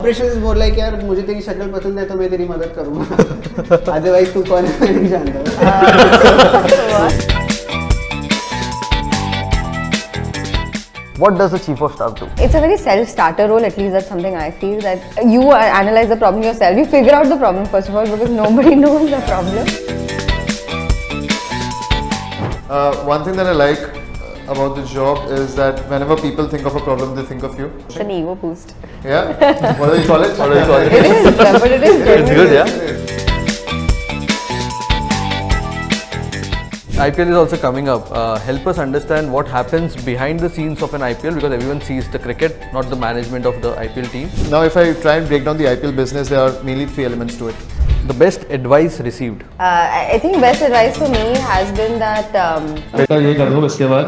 Operation is more like यार मुझे तेरी शक्ल पसंद है तो मैं तेरी मदद करूंगा अदरवाइज तू कौन है नहीं जानता. What does the chief of staff do? It's a very self-starter role, at least that's something I feel, that you analyze the problem yourself. You figure out the problem first of all because nobody knows the problem. One thing that I like about the job is that whenever people think of a problem, they think of you. It's an ego boost. Yeah? What do you call it? It is, but it is It's good, yeah? IPL is also coming up. Help us understand what happens behind the scenes of an IPL, because everyone sees the cricket, not the management of the IPL team. Now, if I try and break down the IPL business, there are mainly three elements to it. The best advice received. I think best advice for me has been that बेटा ये कर दो इसके बाद.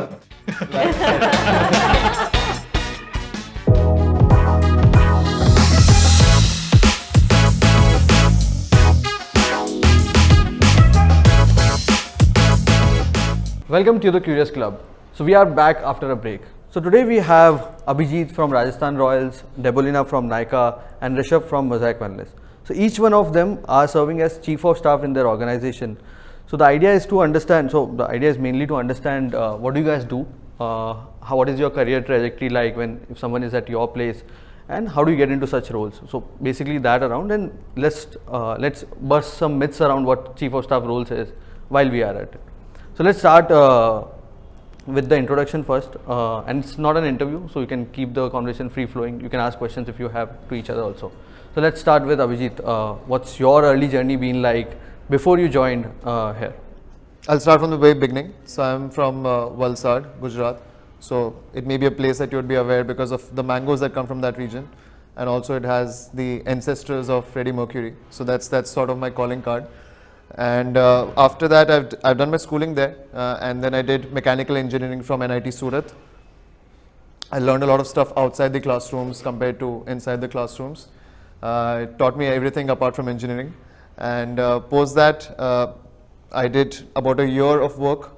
Welcome to the Curious Club. So we are back after a break. So today we have Abhijeet from Rajasthan Royals, Debolina from Nykaa, and Rishab from Mosaic Wellness. So each one of them are serving as chief of staff in their organization. So the idea is to understand. So the idea is mainly to understand what do you guys do, what is your career trajectory like if someone is at your place, and how do you get into such roles. So basically that around, and let's bust some myths around what chief of staff roles is while we are at it. So let's start with the introduction first, and it's not an interview, so you can keep the conversation free flowing. You can ask questions if you have to each other also. So let's start with Abhijeet. What's your early journey been like before you joined here? I'll start from the very beginning. So I'm from Valsad, Gujarat. So it may be a place that you would be aware because of the mangoes that come from that region, and also it has the ancestors of Freddie Mercury. So that's sort of my calling card. And after that, I've done my schooling there, and then I did mechanical engineering from NIT Surat. I learned a lot of stuff outside the classrooms compared to inside the classrooms. It taught me everything apart from engineering. And post that, I did about a year of work.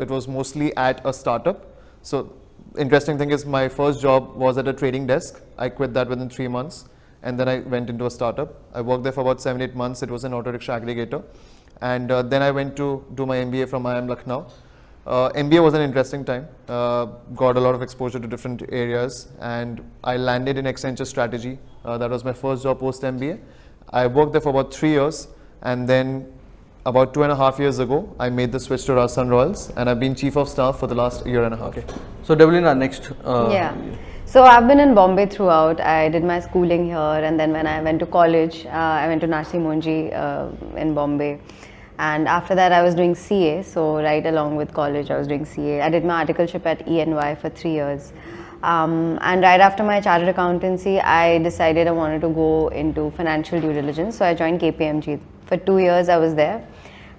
It was mostly at a startup. So interesting thing is my first job was at a trading desk. I quit that within 3 months. And then I went into a startup. I worked there for about 7-8 months. It was an auto rickshaw aggregator. And then I went to do my MBA from IIM Lucknow. MBA was an interesting time. Got a lot of exposure to different areas. And I landed in Accenture Strategy. That was my first job post MBA. I worked there for about 3 years. And then about 2.5 years ago, I made the switch to Rajasthan Royals. And I've been chief of staff for the last year and a half. Okay. So Debolina, next. yeah. So I've been in Bombay throughout. I did my schooling here, and then when I went to college, I went to Narsi Monji in Bombay. And after that, I was doing CA. So right along with college, I was doing CA. I did my articleship at ENY for 3 years. And right after my chartered accountancy, I decided I wanted to go into financial due diligence. So I joined KPMG. For 2 years, I was there.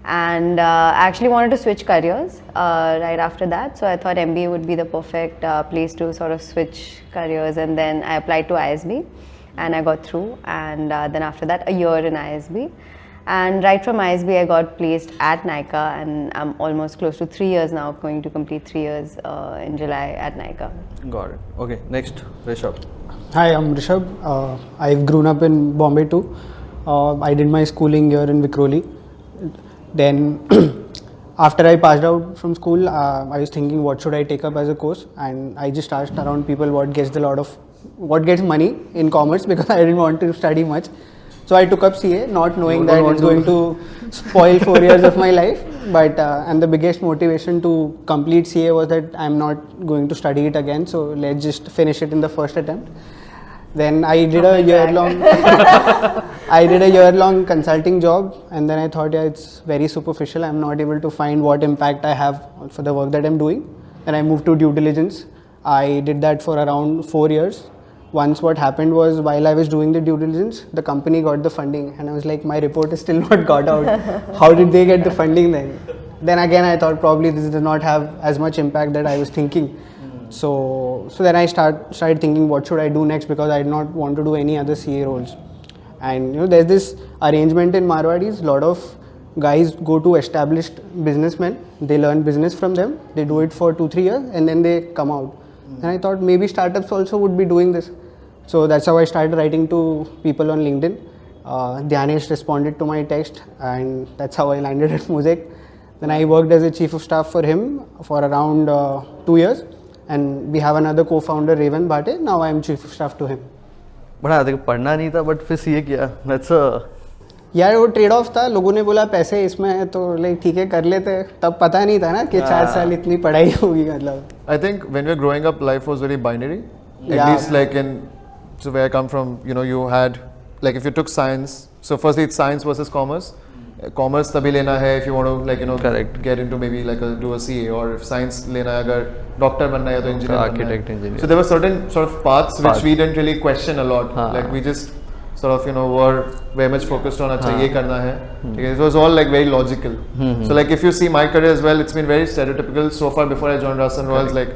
And I actually wanted to switch careers right after that. So I thought MBA would be the perfect place to sort of switch careers. And then I applied to ISB and I got through. And then after that, a year in ISB. And right from ISB, I got placed at Nykaa, and I'm almost close to 3 years now, going to complete 3 years in July at Nykaa. Got it. Okay, next, Rishab. Hi, I'm Rishab. I've grown up in Bombay too. I did my schooling here in Vikhroli. Then after I passed out from school, I was thinking what should I take up as a course, and I just asked around people what gets money in commerce, because I didn't want to study much. So I took up CA, not knowing that it's going to spoil 4 years of my life. But and the biggest motivation to complete CA was that I'm not going to study it again, so let's just finish it in the first attempt. Then I did a year-long consulting job, and then I thought, yeah, it's very superficial. I'm not able to find what impact I have for the work that I'm doing. Then I moved to due diligence. I did that for around 4 years. Once what happened was, while I was doing the due diligence, the company got the funding, and I was like, my report is still not got out. How did they get the funding then? Then again, I thought probably this does not have as much impact that I was thinking. So then I started thinking what should I do next, because I did not want to do any other CA roles. And there's this arrangement in Marwadis. A lot of guys go to established businessmen. They learn business from them. They do it for 2-3 years, and then they come out. And I thought maybe startups also would be doing this. So that's how I started writing to people on LinkedIn. Dhyanesh responded to my text, and that's how I landed at Mosaic. Then I worked as a chief of staff for him for around 2 years, and we have another co-founder, Revan Bhate. Now I am chief of staff to him. बड़ा देखो पढ़ना नहीं था but फिर CA किया. That's a यार वो trade off था. लोगों ने बोला पैसे इसमें है तो लाइक ठीक है कर लेते. तब पता नहीं था ना कि 4 साल इतनी पढ़ाई होगी मतलब. I think when we were growing up, life was very binary. At Yeah. least like in, so where I come from, you know, you had, like if you took science, so firstly it's science versus commerce. Commerce तभी लेना है if you want to like, you know, Correct. get into maybe like do a CA, or if science लेना है अगर doctor बनना है या तो engineer बनना है. Architect, engineer. So there were certain sort of paths which Paths. we didn't really question a lot. हाँ. Like we just sort of, you know, were very much focused on अच्छा ये करना है. It was all like very logical. So like if you see my career as well, it's been very stereotypical so far. Before I joined Rajasthan Royals, like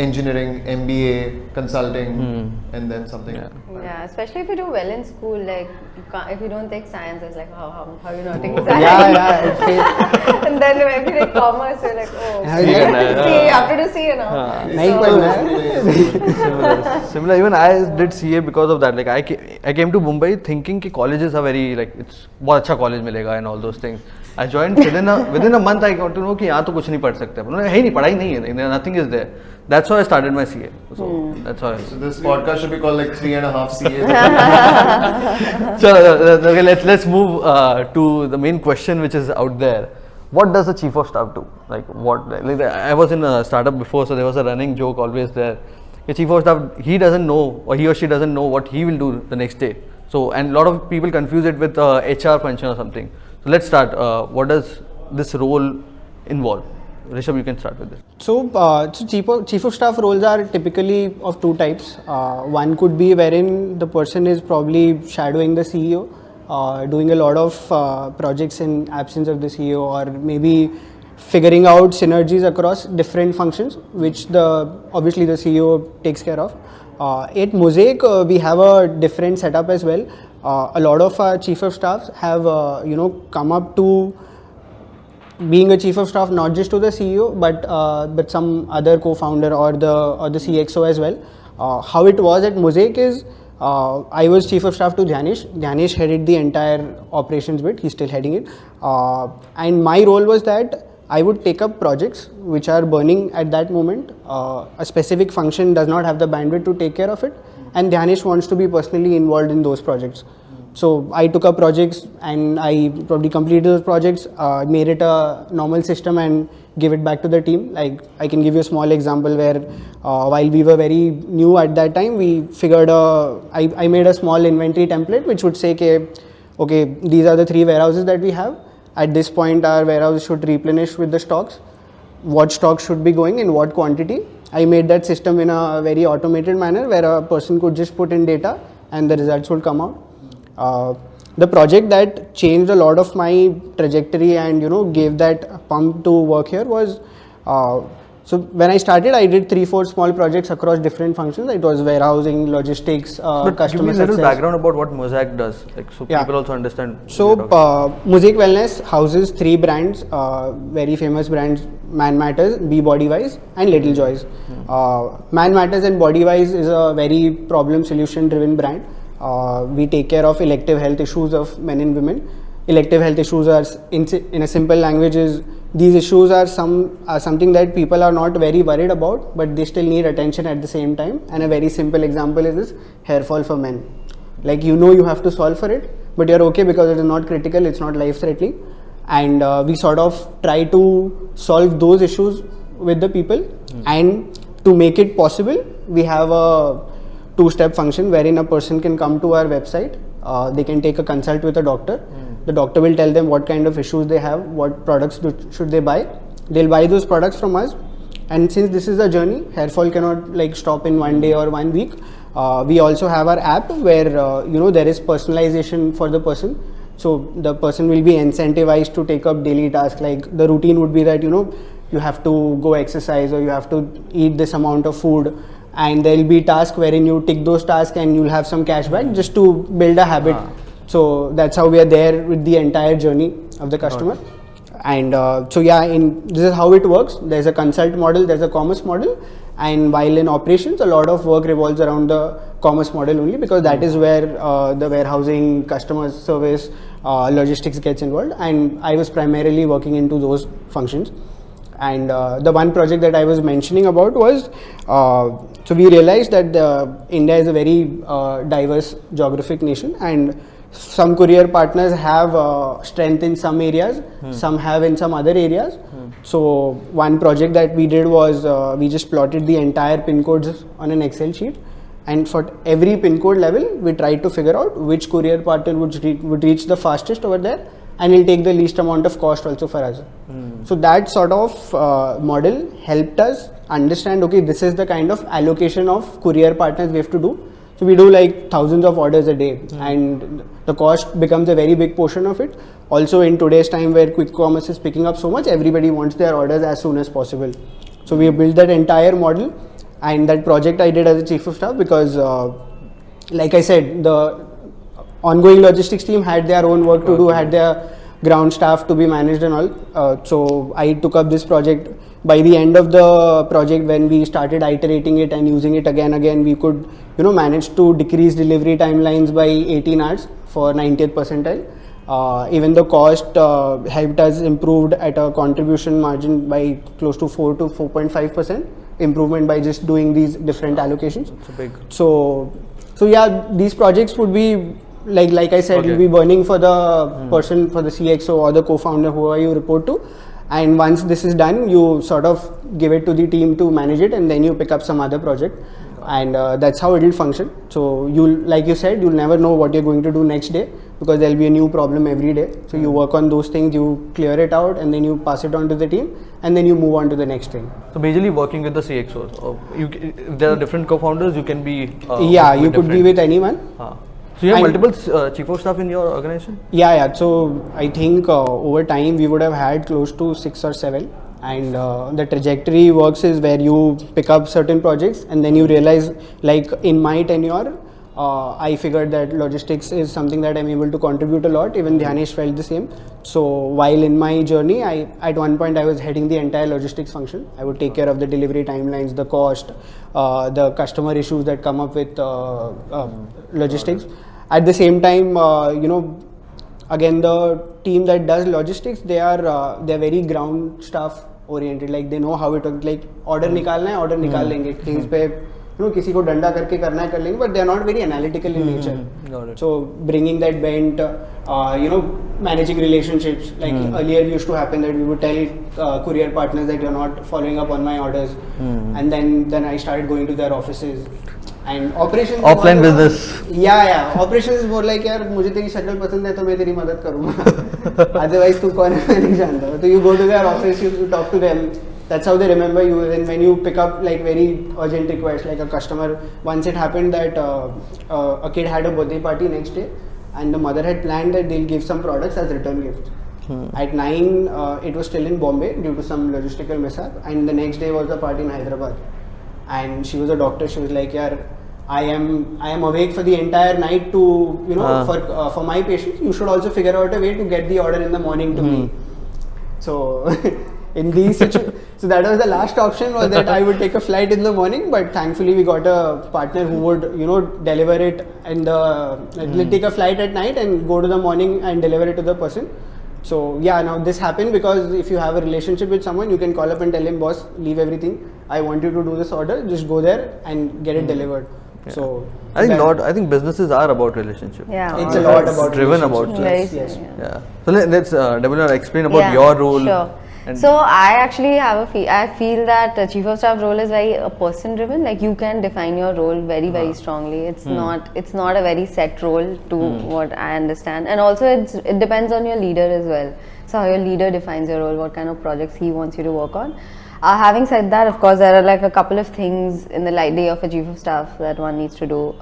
engineering, MBA, consulting, and then something. Yeah, especially if you do well in school, like you can't, if you don't take science, it's like how you not taking science. yeah. And then if you take commerce, you're like, oh, Yeah, see, you have to do CA now. नहीं पढ़ना है. Similar. Even I did CA because of that. Like I came to Mumbai thinking कि colleges are very like it's बहुत अच्छा college मिलेगा and all those things. I joined within a month I got to know कि यहाँ तो कुछ नहीं पढ़ सकते. है नहीं पढ़ाई नहीं है. Nothing is there. That's how I started my CA. So that's how. So this podcast should be called like 3.5 CA. So okay, let's move to the main question which is out there. What does the chief of staff do? Like what? Like I was in a startup before, so there was a running joke always there. The chief of staff, he doesn't know or he or she doesn't know what he will do the next day. So and a lot of people confuse it with HR function or something. So let's start. What does this role involve? Rishabh, you can start with this. So, chief of staff roles are typically of two types. One could be wherein the person is probably shadowing the CEO, doing a lot of projects in absence of the CEO, or maybe figuring out synergies across different functions, which obviously the CEO takes care of. At Mosaic, we have a different setup as well. A lot of our chief of staffs have come up to being a chief of staff not just to the CEO but some other co-founder or the CXO as well. How it was at Mosaic is I was chief of staff to Dhyanesh. Dhyanesh headed the entire operations bit. He's still heading it, and my role was that I would take up projects which are burning at that moment. A specific function does not have the bandwidth to take care of it, and Dhyanesh wants to be personally involved in those projects. So I took up projects and I probably completed those projects, made it a normal system and give it back to the team. Like I can give you a small example where while we were very new at that time, we figured I made a small inventory template which would say, okay, these are the 3 warehouses that we have. At this point, our warehouse should replenish with the stocks. What stocks should be going in what quantity. I made that system in a very automated manner where a person could just put in data and the results would come out. The project that changed a lot of my trajectory and gave that pump to work here was so when I started, I did 3-4 small projects across different functions. It was warehousing, logistics, But customer give me a little success. background about what Mosaic does, like so Yeah. people also understand. So, Mosaic Wellness houses 3 brands, very famous brands: Man Matters, Be Body Wise, and Little Joys. Man Matters and Body Wise is a very problem solution driven brand. We take care of elective health issues of men and women. Elective health issues are, in a simple language, is these issues are something that people are not very worried about, but they still need attention at the same time. And a very simple example is this: hair fall for men. Like you have to solve for it, but you're okay because it is not critical, it's not life threatening. And we sort of try to solve those issues with the people. And to make it possible, we have a 2-step function wherein a person can come to our website. They can take a consult with a doctor. The doctor will tell them what kind of issues they have, what products should they buy. They'll buy those products from us. And since this is a journey, hair fall cannot stop in 1 day or 1 week. We also have our app where there is personalization for the person. So the person will be incentivized to take up daily tasks. Like the routine would be that you have to go exercise or you have to eat this amount of food. And there will be tasks wherein you tick those tasks and you'll have some cash back just to build a habit. So that's how we are there with the entire journey of the customer. This is how it works. There's a consult model, there's a commerce model, and while in operations, a lot of work revolves around the commerce model only, because that is where the warehousing, customer service, logistics gets involved, and I was primarily working into those functions. And the one project that I was mentioning about was, so we realized that India is a very diverse geographic nation, and some courier partners have strength in some areas, some have in some other areas. So one project that we did was we just plotted the entire pin codes on an Excel sheet, and for every pin code level we tried to figure out which courier partner would reach the fastest over there, and will take the least amount of cost also for us. So that sort of model helped us understand, okay, this is the kind of allocation of courier partners we have to do. So we do like thousands of orders a day, and the cost becomes a very big portion of it. Also in today's time where quick commerce is picking up so much, everybody wants their orders as soon as possible. So we built that entire model, and that project I did as a chief of staff because like I said, the ongoing logistics team had their own work to do, had their ground staff to be managed and all. So I took up this project. By the end of the project, when we started iterating it and using it again, we could, manage to decrease delivery timelines by 18 hours for 90th percentile. Even the cost helped us improved at a contribution margin by close to 4 to 4.5% improvement by just doing these different allocations. It's a big. So yeah, these projects would be like I said, you'll be burning for the person, for the CXO or the co-founder, whoever you report to. And once this is done, you sort of give it to the team to manage it, and then you pick up some other project, and that's how it will function. So like you said, you'll never know what you're going to do next day, because there'll be a new problem every day. So you work on those things, you clear it out, and then you pass it on to the team, and then you move on to the next thing. So majorly working with the CXOs. If there are different co-founders, you can be. You could be with anyone. So you have multiple chief of staff in your organization? Yeah. So I think over time we would have had close to 6 or 7. And the trajectory works is where you pick up certain projects, and then you realize, like in my tenure, I figured that logistics is something that I'm able to contribute a lot. Even Dhyanesh felt the same. So while in my journey, at one point I was heading the entire logistics function. I would take care of the delivery timelines, the cost, the customer issues that come up with logistics. At the same time, again, the team that does logistics, they're very ground staff oriented. Like they know how it works. Like order निकालना है, order निकाल लेंगे. Things पे किसी को डंडा करके करना है कर लेंगे. But they are not very analytical in nature. Got it. So bringing that bent, managing relationships. Like earlier used to happen that we would tell courier partners that you're not following up on my orders, and then I started going to their offices. And operations offline business. Yeah. Operations is more like, यार मुझे तेरी शक्ल पसंद है तो मैं तेरी मदद करूँगा. Otherwise तू कौन है मैं नहीं जानता. So you go to their office, you talk to them. That's how they remember you. And when you pick up like very urgent requests, like a customer, once it happened that a kid had a birthday party next day, and the mother had planned that they'll give some products as return gifts. At 9, it was still in Bombay due to some logistical mishap, and the next day was the party in Hyderabad. And she was a doctor. She was like, "Yaar, I am awake for the entire night to for my patients. You should also figure out a way to get the order in the morning to me." So in these so that was the last option, was that I would take a flight in the morning, but thankfully we got a partner who would deliver it and take a flight at night and go to the morning and deliver it to the person. So yeah, now this happened because if you have a relationship with someone, you can call up and tell him, "Boss, leave everything. I want you to do this order. Just go there and get it delivered." Yeah. So I think businesses are about relationship. Yeah. It's a lot about driven about relationships. Yes. Yeah. So let's Debolina, explain about your role. Sure. So I actually have I feel that the chief of staff role is very person driven. Like you can define your role very strongly. It's not a very set role to what I understand, and also it depends on your leader as well. So how your leader defines your role, what kind of projects he wants you to work on. Having said that, of course, there are like a couple of things in the day of a chief of staff that one needs to do.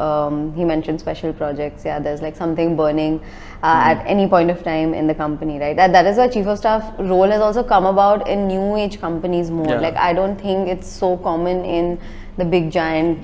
He mentioned special projects. Yeah, there's like something burning at any point of time in the company, right? That is why chief of staff role has also come about in new age companies more. Yeah. Like I don't think it's so common in the big giant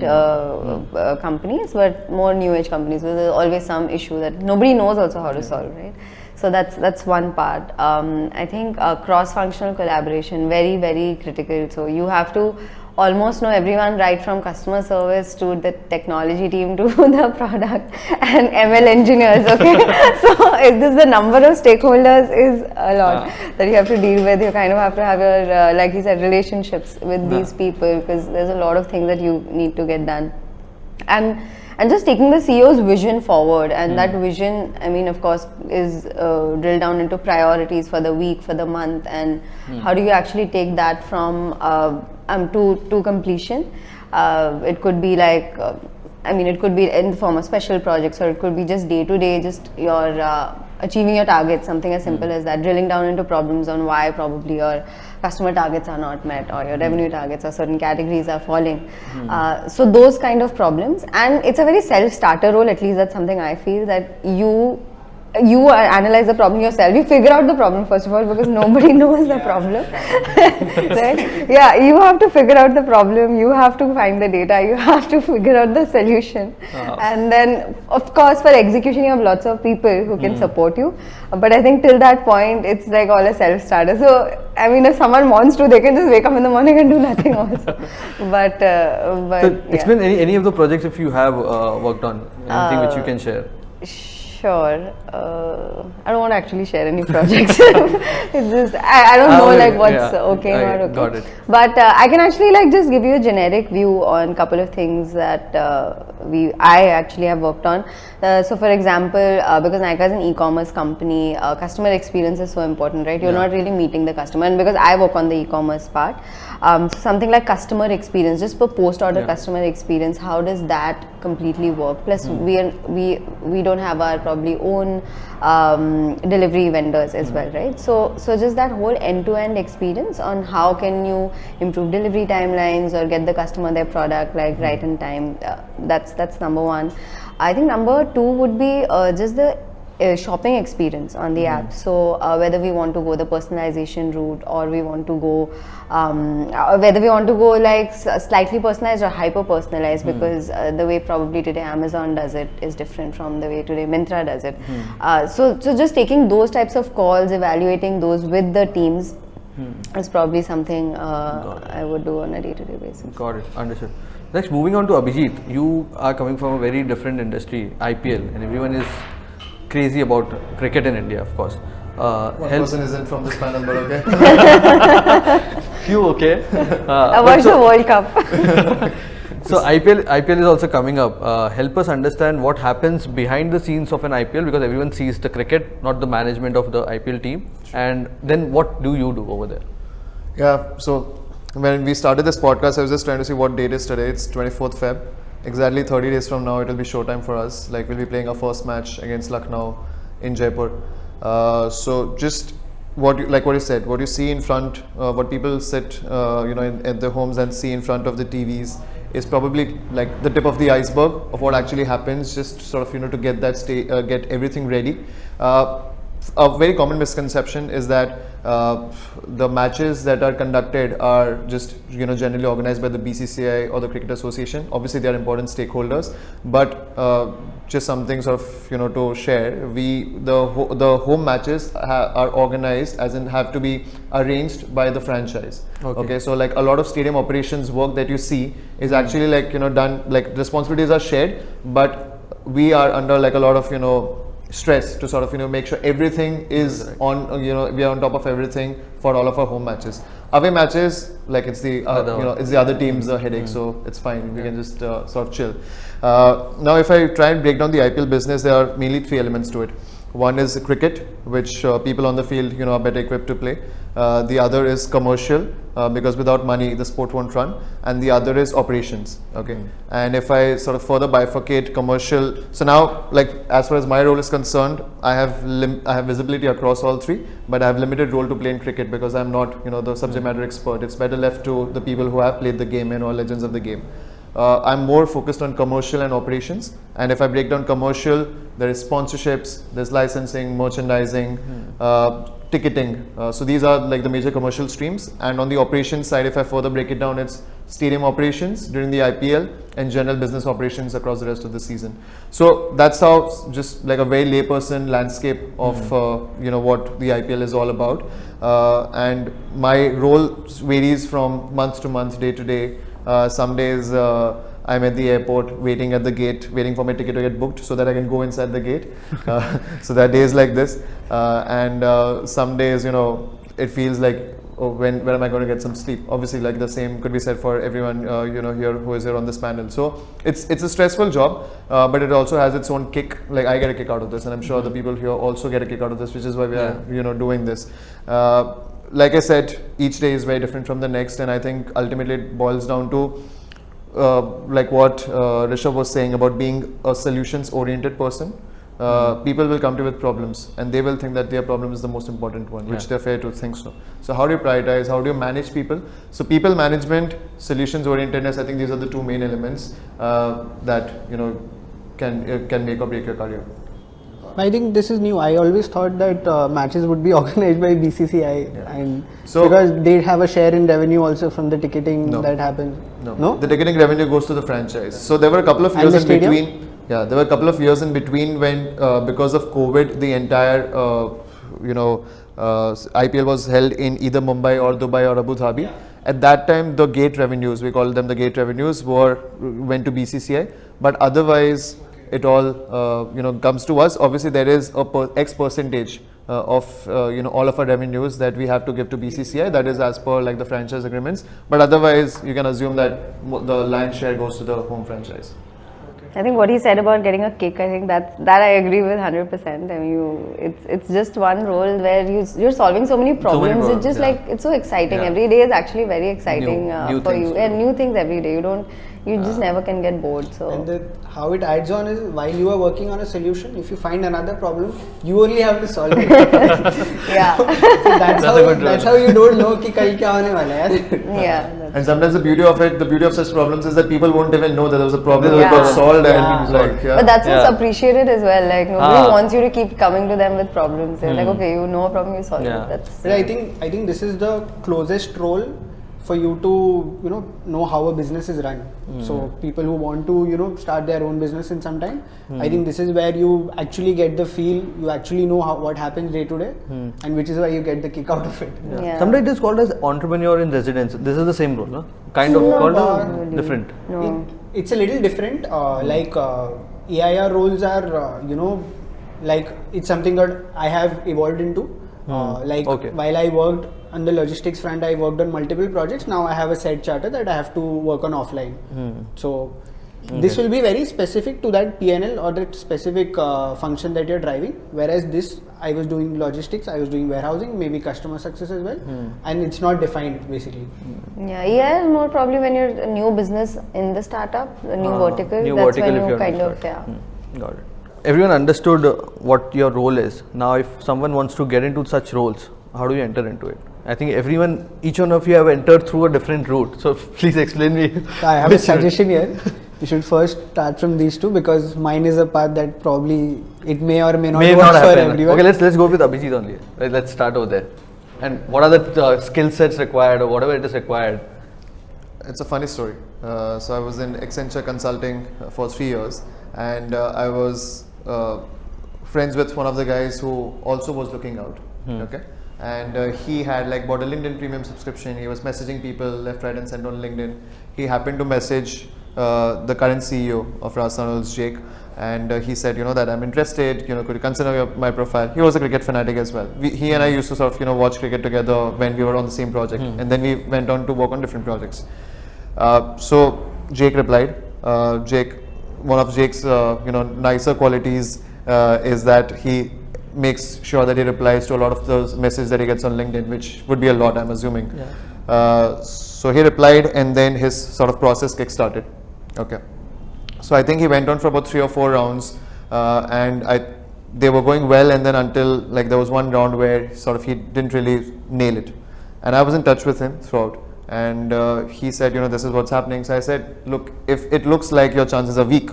companies, but more new age companies where there's always some issue that nobody knows also how to solve, right? So that's one part. I think cross-functional collaboration, very, very critical. So you have to almost know everyone, right from customer service to the technology team to the product and ML engineers, okay? So the number of stakeholders is a lot that you have to deal with. You kind of have to have your, like you said, relationships with these people, because there's a lot of things that you need to get done. And just taking the CEO's vision forward, and that vision, I mean, of course, is drilled down into priorities for the week, for the month, and how do you actually take that from to completion. It could be like, I mean, it could be in the form of special projects, or it could be just day to day, just your achieving your targets, something as simple as that, drilling down into problems on why probably your customer targets are not met, or your revenue targets, or certain categories are falling. So those kind of problems, and it's a very self-starter role, at least that's something I feel, that you analyze the problem yourself. You figure out the problem first of all, because nobody knows the problem. Right? Yeah, you have to figure out the problem, you have to find the data, you have to figure out the solution. And then of course for execution you have lots of people who can support you, but I think till that point it's like all a self-starter. So I mean, if someone wants to, they can just wake up in the morning and do nothing also. But so explain any of the projects if you have worked on, anything which you can share. Sure. I don't want to actually share any projects. It's just I don't know like what's okay and not okay. Got it. But I can actually like just give you a generic view on a couple of things that I actually have worked on. So for example, because Nykaa is an e-commerce company, customer experience is so important, right? You're not really meeting the customer, and because I work on the e-commerce part, so something like customer experience, just for post-order customer experience, how does that completely work? Plus we don't have our probably own delivery vendors as well, right? So just that whole end-to-end experience on how can you improve delivery timelines or get the customer their product like right in time. That's number one. I think number two would be just the shopping experience on the app. So whether we want to go the personalization route, or we want to go whether we want to go like slightly personalized or hyper personalized, because the way probably today Amazon does it is different from the way today Myntra does it. So just taking those types of calls, evaluating those with the teams is probably something I would do on a day-to-day basis. Got it, understood. Next, moving on to Abhijeet, you are coming from a very different industry, IPL, and everyone is crazy about cricket in India, of course. One person isn't from this panel, but okay. Few, okay. Watch the World Cup. So IPL is also coming up. Help us understand what happens behind the scenes of an IPL, because everyone sees the cricket, not the management of the IPL team. And then what do you do over there? Yeah, so when we started this podcast, I was just trying to see what date is today. It's 24th Feb. Exactly 30 days from now, it will be showtime for us. Like, we'll be playing our first match against Lucknow in Jaipur. So just what you said, what you see in front, what people sit, in their homes and see in front of the TVs is probably like the tip of the iceberg of what actually happens. Just sort of to get that get everything ready. A very common misconception is that the matches that are conducted are just generally organized by the BCCI or the Cricket Association. Obviously they are important stakeholders, but just something sort of to share, the home matches are organized, as in have to be arranged by the franchise. Okay, so like a lot of stadium operations work that you see is actually like done, like responsibilities are shared, but we are under like a lot of stress to sort of make sure everything is on, we are on top of everything for all of our home matches. Away matches, like it's the it's the other team's headache, so it's fine, we can just sort of chill. Now if I try and break down the IPL business, there are mainly three elements to it. One is cricket, which people on the field are better equipped to play. The other is commercial, because without money the sport won't run, and the other is operations. Okay, and if I sort of further bifurcate commercial, so now like as far as my role is concerned, I have visibility across all three, but I have limited role to play in cricket because I'm not the subject matter expert. It's better left to the people who have played the game and are legends of the game. I'm more focused on commercial and operations, and if I break down commercial, there is sponsorships, there's licensing, merchandising, ticketing. So these are like the major commercial streams. And on the operations side, if I further break it down, it's stadium operations during the IPL, and general business operations across the rest of the season. So that's how, just like a very layperson landscape of what the IPL is all about. And my role varies from month to month, day to day. Some days I'm at the airport waiting at the gate, waiting for my ticket to get booked so that I can go inside the gate. So there are days like this. And some days, it feels like, oh, when am I going to get some sleep? Obviously, like the same could be said for everyone here who is here on this panel. So it's a stressful job, but it also has its own kick. Like I get a kick out of this, and I'm sure the people here also get a kick out of this, which is why we are doing this. Like I said, each day is very different from the next, and I think ultimately it boils down to like what Rishabh was saying about being a solutions-oriented person. People will come to you with problems, and they will think that their problem is the most important one, which they're fair to think so. So how do you prioritize? How do you manage people? So people management, solutions orientedness, I think these are the two main elements that can make or break your career. I think this is new. I always thought that matches would be organized by BCCI, and So because they have a share in revenue also from the ticketing that happens. No, the ticketing revenue goes to the franchise. So there were a couple of years in between. Yeah, there were a couple of years in between when, because of COVID, the entire IPL was held in either Mumbai or Dubai or Abu Dhabi. At that time, the gate revenues, we call them the gate revenues, went to BCCI. But otherwise, it all comes to us. Obviously, there is a X percentage of all of our revenues that we have to give to BCCI. That is as per like the franchise agreements. But otherwise, you can assume that the lion's share goes to the home franchise. I think what he said about getting a kick, I think that I agree with 100%. I mean, it's just one role where you're solving so many problems. It's just like, it's so exciting. Every day is actually very exciting new for things you, and new things every day. You just never can get bored. So. And how it adds on is, while you are working on a solution, if you find another problem, you only have to solve it. Yeah. So that's how you don't know कि कल क्या होने वाला है. Yeah. And sometimes the beauty of such problems is that people won't even know that there was a problem that got solved. And like, But that's what's appreciated as well. Like nobody wants you to keep coming to them with problems. They're like, okay, you know a problem, you solve it. That's. But I think this is the closest role for you to know how a business is run. So people who want to start their own business in some time, I think this is where you actually get the feel. You actually know what happens day to day, and which is why you get the kick out of it. Sometimes it is called as entrepreneur in residence. This is the same role, no? Kind of called different. No. It's a little different. Like EIR roles are like it's something that I have evolved into. While I worked on the logistics front, I worked on multiple projects. Now I have a set charter that I have to work on offline. So this will be very specific to that PNL or that specific function that you're driving. Whereas this, I was doing logistics, I was doing warehousing, maybe customer success as well, and it's not defined basically. Yeah, EIR is more probably when you're a new business in the startup, a new vertical. That's when you kind of Got it. Everyone understood what your role is. Now, if someone wants to get into such roles, how do you enter into it? I think each one of you have entered through a different route. So please explain me. I have a suggestion here. You should first start from these two, because mine is a path that probably it may or may not work for everyone. Okay, let's go with Abhijeet only. Let's start over there. And what are the skill sets required, or whatever it is required? It's a funny story. So I was in Accenture Consulting for 3 years, and I was friends with one of the guys who also was looking out. Okay. And he had like bought a LinkedIn premium subscription. He was messaging people left, right, and center on LinkedIn. He happened to message the current CEO of Rajasthan Royals, Jake, and he said, that I'm interested. Could you consider my profile? He was a cricket fanatic as well. He and I used to sort of watch cricket together when we were on the same project, and then we went on to work on different projects. So Jake replied. One of Jake's nicer qualities is that he makes sure that he replies to a lot of those messages that he gets on LinkedIn, which would be a lot, I'm assuming. So he replied, and then his sort of process kick-started. Okay. So I think he went on for about 3 or 4 rounds, and they were going well, and then until like there was one round where sort of he didn't really nail it, and I was in touch with him throughout, and he said, this is what's happening. So I said, look, if it looks like your chances are weak,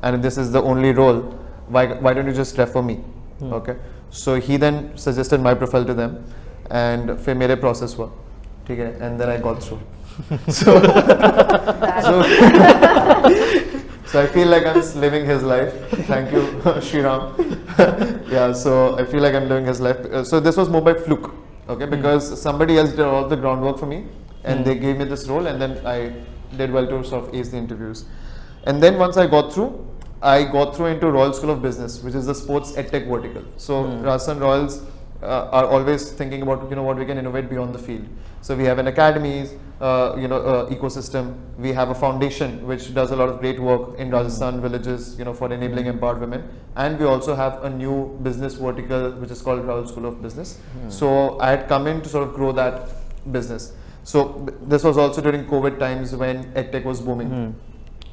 and this is the only role, why don't you just refer me? Okay. So he then suggested my profile to them, and फिर मेरे process हुआ, ठीक है, and then I got through. So, so, so I feel like I'm just living his life. Thank you, Shriram. Yeah, so I feel like I'm living his life. So this was more by fluke, okay? Because somebody else did all the groundwork for me, and they gave me this role, and then I did well to sort of ace the interviews. And then once I got through into Royal School of Business, which is the sports edtech vertical. So Rajasthan Royals are always thinking about what we can innovate beyond the field. So we have an academies, ecosystem. We have a foundation which does a lot of great work in Rajasthan villages, for enabling empowered women. And we also have a new business vertical which is called Royal School of Business. So I had come in to sort of grow that business. So this was also during COVID times when edtech was booming.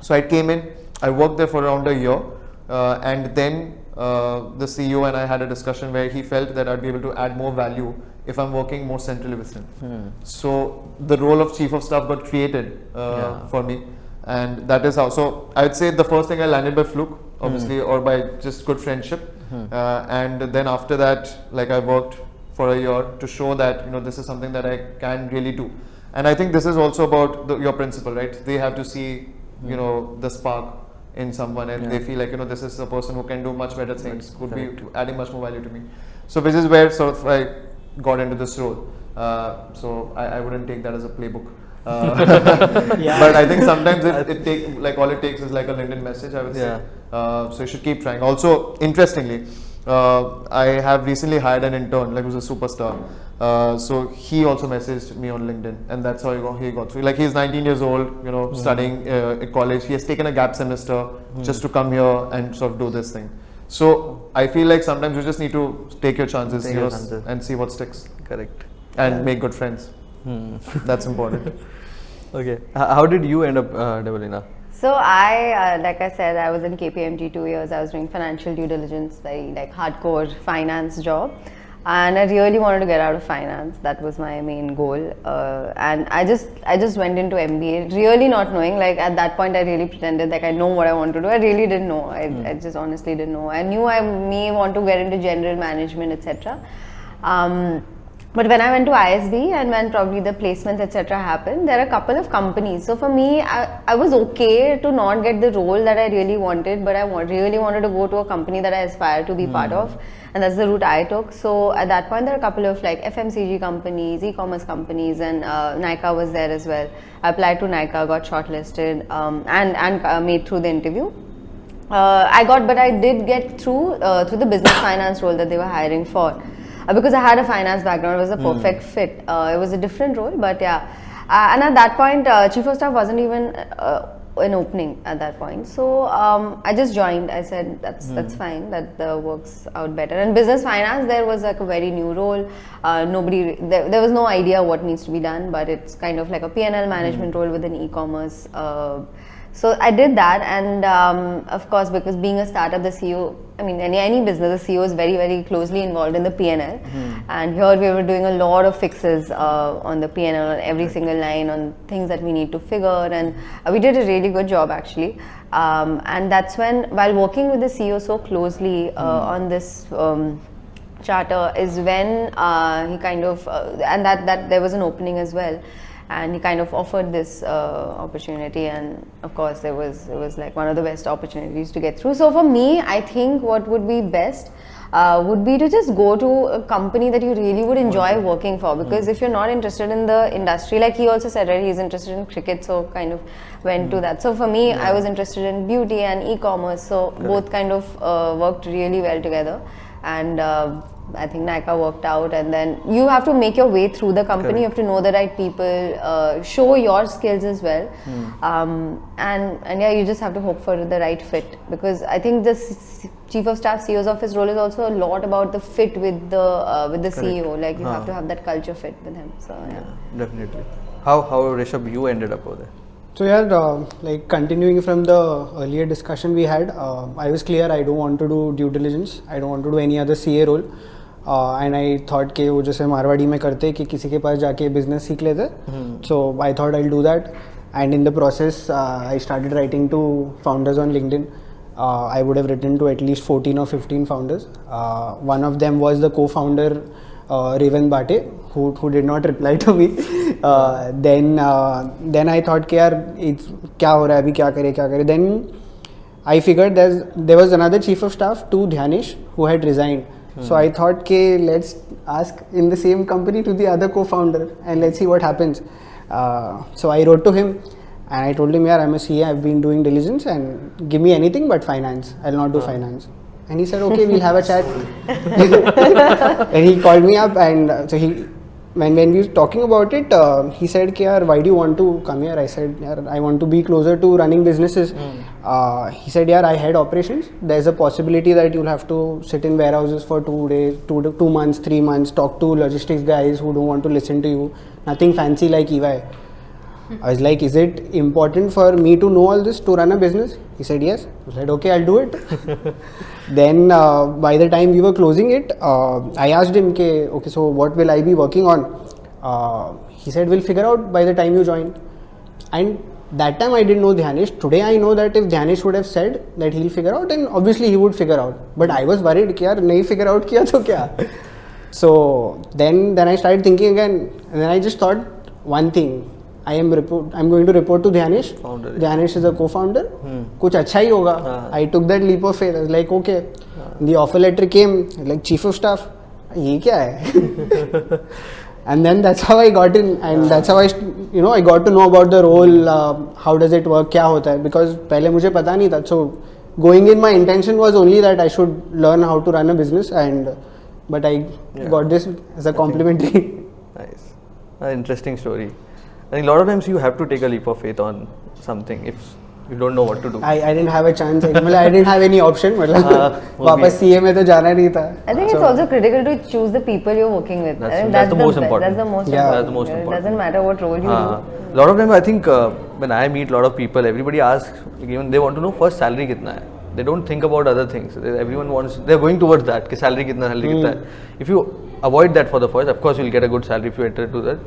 So I came in, I worked there for around a year, and then the CEO and I had a discussion where he felt that I'd be able to add more value if I'm working more centrally with him. So the role of Chief of Staff got created for me, and that is how. So I would say the first thing I landed by fluke, obviously, or by just good friendship, and then after that, like I worked for a year to show that this is something that I can really do. And I think this is also about your principal, right? They have to see the spark in someone, and they feel like this is a person who can do much better things, could be adding much more value to me. So which is where sort of I got into this role. So I wouldn't take that as a playbook. But I think sometimes all it takes is like a LinkedIn message, I would say. So you should keep trying. Also, interestingly, I have recently hired an intern, like who's a superstar. So he also messaged me on LinkedIn, and that's how he got through. Like he's 19 years old, studying at college. He has taken a gap semester just to come here and sort of do this thing. So I feel like sometimes you just need to take your chances, and see what sticks. Correct. And make good friends. That's important. Okay. How did you end up, Debolina? So I, like I said, I was in KPMG 2 years. I was doing financial due diligence, very like hardcore finance job. And I really wanted to get out of finance. That was my main goal. And I just went into MBA, really not knowing. Like at that point, I really pretended like I know what I want to do. I really didn't know. I just honestly didn't know. I knew I may want to get into general management, etc. But when I went to ISB and when probably the placements etc. happened, there are a couple of companies. So for me, I was okay to not get the role that I really wanted, but I really wanted to go to a company that I aspire to be part of. And that's the route I took. So at that point, there are a couple of like FMCG companies, e-commerce companies, and Nykaa was there as well. I applied to Nykaa, got shortlisted, and made through the interview. But I did get through the business finance role that they were hiring for. Because I had a finance background, it was a perfect fit. It was a different role, but yeah. And at that point, Chief of Staff wasn't even an opening at that point. So I just joined. I said that's fine. That works out better. And business finance, there was like a very new role. There was no idea what needs to be done, but it's kind of like a P&L management role within e-commerce. So I did that, and of course, because being a startup, the CEO, I mean, any business, the CEO is very, very closely involved in the P&L. And here we were doing a lot of fixes on the P&L, on every single line, on things that we need to figure, and we did a really good job actually. And that's when, while working with the CEO so closely on this charter, is when he kind of, and that there was an opening as well. And he kind of offered this opportunity, and of course it was like one of the best opportunities to get through. So for me, I think what would be best would be to just go to a company that you really would enjoy working for, because if you're not interested in the industry, like he also said, right, he's interested in cricket, so kind of went to that. So for me, I was interested in beauty and e-commerce, so both kind of worked really well together. And I think Nykaa worked out, and then you have to make your way through the company. You have to know the right people, show your skills as well, and yeah, you just have to hope for the right fit, because I think the Chief of Staff CEO's office role is also a lot about the fit with the CEO. Like you have to have that culture fit with him. So yeah. Definitely. How Rishabh, you ended up over there? So yeah, like continuing from the earlier discussion we had, I was clear I don't want to do due diligence. I don't want to do any other CA role. And I thought कि वो जैसे मारवाड़ी में करते कि किसी के पास जाके business सीख लेते. So I thought I'll do that. And in the process, I started writing to founders on LinkedIn. I would have written to at least 14 or 15 founders. One of them was the co-founder Riven Bate, who did not reply to me. Then I thought कि यार क्या हो रहा है अभी, क्या करे. Then I figured there was another chief of staff to Dhyanish who had resigned. So I thought कि let's ask in the same company to the other co-founder and let's see what happens. So I wrote to him and I told him, yeah, I'm a CA, I've been doing diligence and give me anything but finance. I'll not do finance. And he said, okay, we'll have a chat. And he called me up and so when we were talking about it, he said, yaar, why do you want to come here? I said, yaar, I want to be closer to running businesses. He said, yaar, I head operations. There's a possibility that you'll have to sit in warehouses for 2 days, 2 months, 3 months, talk to logistics guys who don't want to listen to you. Nothing fancy like EY. I was like, is it important for me to know all this to run a business? He said, yes. I said, okay, I'll do it. Then by the time we were closing it, I asked him, okay, so what will I be working on? He said, we'll figure out by the time you join. And that time I didn't know Dhyanish. Today I know that if Dhyanish would have said that he'll figure out, then obviously he would figure out. But I was worried, yaar, nahi figure out kiya to kya? So then I started thinking again, and then I just thought one thing. I'm going to report to Dhyanish. Founder, Dhyanish is a co-founder. कुछ अच्छा ही होगा. I took that leap of faith. I was like, okay. The offer letter came, like chief of staff. ये क्या है? And then that's how I got in, and that's how I got to know about the role. How does it work? क्या होता है? Because पहले मुझे पता नहीं था. So going in, my intention was only that I should learn how to run a business, but I got this as a complimentary. Nice, an interesting story. I think a lot of times you have to take a leap of faith on something if you don't know what to do. I didn't have a chance. I didn't have any option. वापस CA में तो जाना नहीं था. I think it's also critical to choose the people you're working with. That's the most important. That's the most important. That's the most It important. doesn't matter what role you do. A lot of times I think when I meet a lot of people, everybody asks, even they want to know first salary कितना है. They don't think about other things. They're going towards that. कि salary कितना है. If you avoid that for the first, of course you'll get a good salary if you enter to that.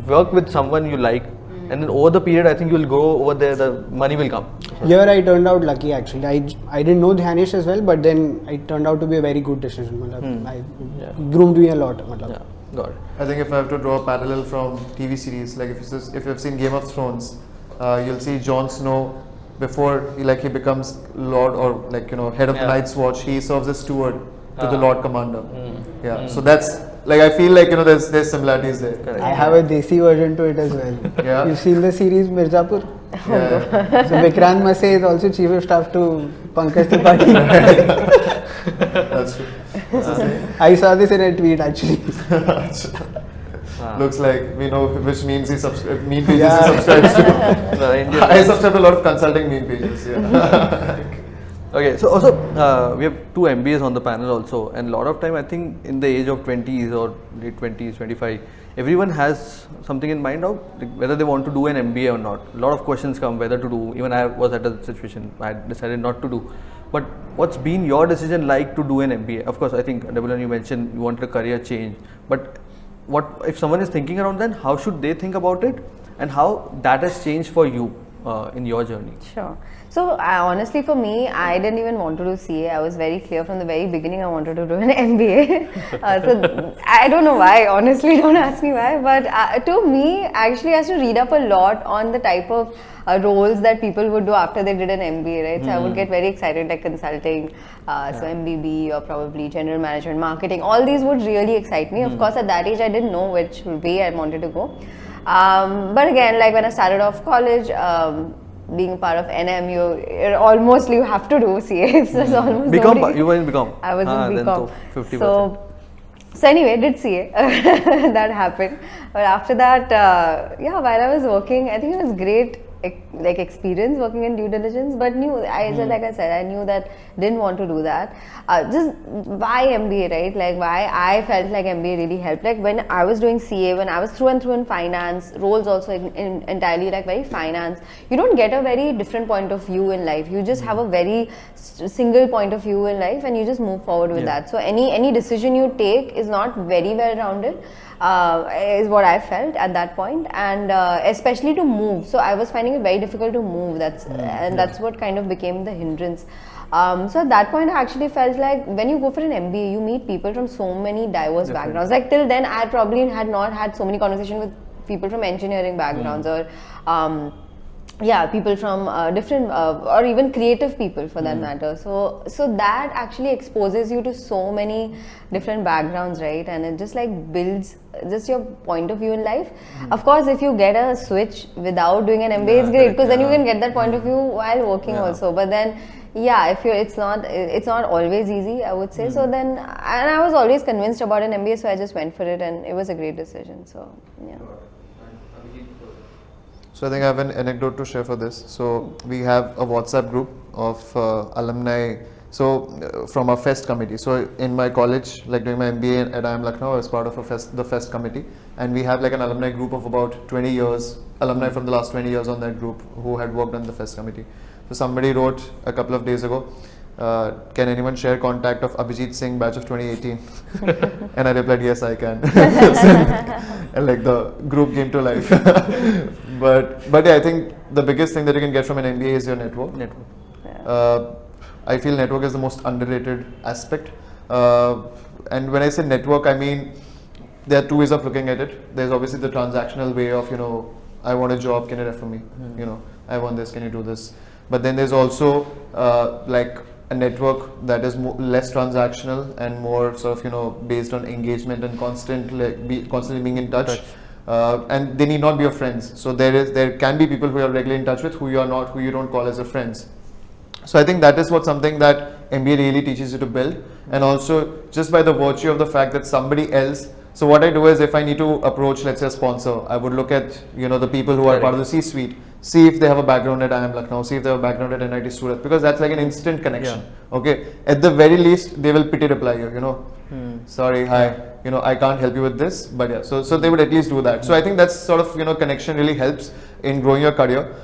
Work with someone you like, and then over the period I think you'll grow over there, the money will come. Here I turned out lucky actually. I didn't know Dhyanish as well, but then it turned out to be a very good decision. I groomed me a lot. Yeah, got it. I think if I have to draw a parallel from TV series, like if you've seen Game of Thrones, you'll see Jon Snow before he becomes Lord or head of the Night's Watch. He serves as steward to the Lord Commander. So that's I feel like there's similarities there. Correct. I have a Desi version to it as well. Yeah. You've seen the series Mirzapur? Yeah. So Vikrant Masay is also chief of staff to Pankaj Tripathi. That's true. I saw this in a tweet actually. Looks like we know which memes pages he subscribes to. I subscribe to a lot of consulting meme pages. Yeah. Okay, so also we have 2 MBAs on the panel also, and a lot of time I think in the age of 20s or late 20s, 25, everyone has something in mind of whether they want to do an MBA or not. A lot of questions come whether to do. Even I was at a situation I decided not to do. But what's been your decision like to do an MBA? Of course, I think Debolina, you mentioned you wanted a career change, but what if someone is thinking around then? How should they think about it, and how that has changed for you in your journey? Sure. So honestly for me, I didn't even want to do CA. I was very clear from the very beginning I wanted to do an MBA. So I don't know why, honestly, don't ask me why. But to me, actually I had to read up a lot on the type of roles that people would do after they did an MBA, right? So I would get very excited like consulting, so MBB or probably general management, marketing. All these would really excite me. Of course, at that age, I didn't know which way I wanted to go. But again, like when I started off college, being a part of NM, you have to do CA. So it's almost You were in BCom. I was in BCom. 50%. So anyway, did CA. That happened. But after that, while I was working, I think it was great experience working in due diligence, but like I said, I knew that didn't want to do that. Just why MBA, right? Like why I felt like MBA really helped. Like when I was doing CA, when I was through and through in finance, roles also entirely like very finance, you don't get a very different point of view in life. You just have a very single point of view in life and you just move forward with that. So any decision you take is not very well rounded. Is what I felt at that point, and especially to move. So I was finding it very difficult to move. That's what kind of became the hindrance. So at that point, I actually felt like when you go for an MBA, you meet people from so many diverse backgrounds. Like till then, I probably had not had so many conversations with people from engineering backgrounds or people from different or even creative people for that matter. So that actually exposes you to so many different backgrounds, right? And it just like builds just your point of view in life. Of course, if you get a switch without doing an MBA, it's great because then you can get that point of view while working also. But then if you it's not always easy, I would say. So then, and I was always convinced about an MBA, so I just went for it, and it was a great decision. So yeah. So I think I have an anecdote to share for this. So we have a WhatsApp group of alumni. So from our fest committee. So in my college, like doing my MBA at IIM Lucknow, I was part of the fest committee, and we have like an alumni group of about 20 years, alumni from the last 20 years on that group who had worked on the fest committee. So somebody wrote a couple of days ago, can anyone share contact of Abhijeet Singh batch of 2018? And I replied, yes, I can. And like the group came to life. but yeah, I think the biggest thing that you can get from an MBA is your network. I feel network is the most underrated aspect. And when I say network, I mean there are two ways of looking at it. There's obviously the transactional way of, I want a job, can you refer me? I want this, can you do this? But then there's also like a network that is less transactional and more sort of based on engagement and constantly being in touch. And they need not be your friends. So there can be people who you are regularly in touch with who you don't call as your friends. So I think that is something that MBA really teaches you to build, and also just by the virtue of the fact that somebody else. So what I do is, if I need to approach, let's say, a sponsor, I would look at the people who are part of the C-suite, see if they have a background at IIM Lucknow, see if they have a background at NIT Surat, because that's like an instant connection. Okay, at the very least, they will pity reply you. Sorry, hi, I can't help you with this, but yeah. So they would at least do that. So I think that's sort of connection really helps in growing your career.